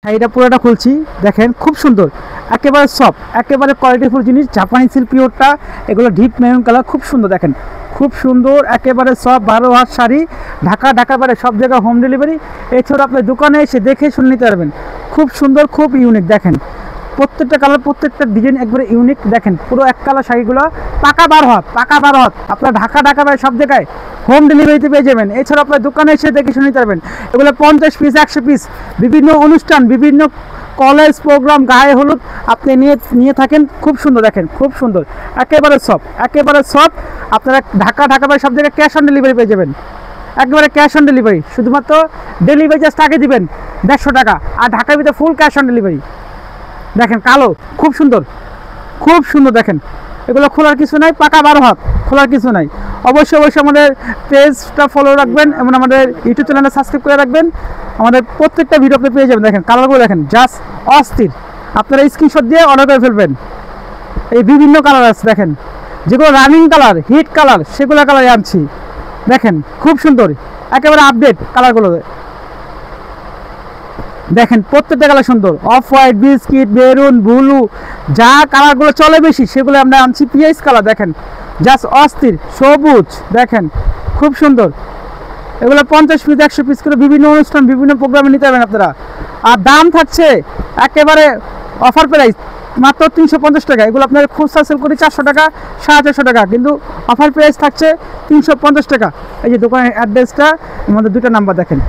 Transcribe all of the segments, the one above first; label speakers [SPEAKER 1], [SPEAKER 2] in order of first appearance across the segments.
[SPEAKER 1] শাড়িটা পুরোটা খুলছি, দেখেন খুব সুন্দর, একেবারে সফট, একেবারে কোয়ালিটিফুল জিনিস, জাপানি সিল্ক পিওরটা, এগুলো ডিপ মেরুন কালার, খুব সুন্দর, দেখেন খুব সুন্দর, একেবারে সফট 12 হাত শাড়ি, ঢাকা বাইরে সব জায়গায় হোম ডেলিভারি। এছাড়া আপনার দোকানে এসে দেখে শুনে নিতে পারবেন, খুব সুন্দর, খুব ইউনিক। দেখেন প্রত্যেকটা কালার, প্রত্যেকটা ডিজাইন একবারে ইউনিক। দেখেন পুরো এক কালার শাড়িগুলো পাকা 12 হাত, আপনার ঢাকা বাইরে সব জায়গায় হোম ডেলিভারিতে পেয়ে যাবেন। এছাড়া আপনার দোকানে এসে দেখে শুনে নিতে পারবেন। এগুলো 50 পিস, 100 পিস, বিভিন্ন অনুষ্ঠান, বিভিন্ন কলেজ প্রোগ্রাম, গায়ে হলুদ আপনি নিয়ে থাকেন, খুব সুন্দর। দেখেন খুব সুন্দর, একেবারে সফট। আপনারা ঢাকা বাইরে সব জায়গায় ক্যাশ অন ডেলিভারি পেয়ে যাবেন, একবারে ক্যাশ অন ডেলিভারি। শুধুমাত্র ডেলিভারি চার্জ আগে দিবেন 150 টাকা, আর ঢাকার ভিতরে ফুল ক্যাশ অন ডেলিভারি। দেখেন কালো, খুব সুন্দর। দেখেন এগুলো খোলার কিছু নাই, পাকা 12 হাত, খোলার কিছু নাই। অবশ্যই আমাদের পেজটা ফলো রাখবেন এবং আমাদের ইউটিউব চ্যানেলটা সাবস্ক্রাইব করে রাখবেন। আমাদের প্রত্যেকটা ভিডিও আপনি পেয়ে যাবেন। দেখেন কালারগুলো দেখেন, জাস্ট অস্থির। আপনারা স্ক্রিনশট দিয়ে অর্ডার করে ফেলবেন। এই বিভিন্ন কালার আছে, দেখেন যেগুলো রানিং কালার, হিট কালার, সেগুলো কালারে আনছি। দেখেন খুব সুন্দর, একেবারে আপডেট কালারগুলো। দেখেন প্রত্যেকটা কালার সুন্দর, off white, biscuit, maroon, blue, যা কালারগুলো চলে বেশি সেগুলো আমরা আনছি। পিএস কালার দেখেন, জাস্ট অস্থির, সবুজ, দেখেন খুব সুন্দর। এগুলো 50 পিস, 100 পিস করে বিভিন্ন অনুষ্ঠান, বিভিন্ন প্রোগ্রামে নিতে পারবেন আপনারা। আর দাম থাকছে একেবারে অফার প্রাইস, মাত্র 350 টাকা। এগুলো আপনার খুচরা সেল করি 400 টাকা, 450 টাকা, কিন্তু অফার প্রাইস থাকছে 350 টাকা। এই যে দোকানের অ্যাড্রেসটা, আমাদের 2টা নাম্বার দেখেন,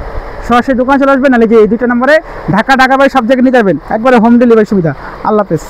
[SPEAKER 1] সরাসরি দোকানে চলে আসবেন, নাহলে যে এই 2টা নাম্বারে ঢাকা বাইরে সব জায়গায় নিতে পারবেন, একবারে হোম ডেলিভারি সুবিধা। আল্লাহ হাফেজ।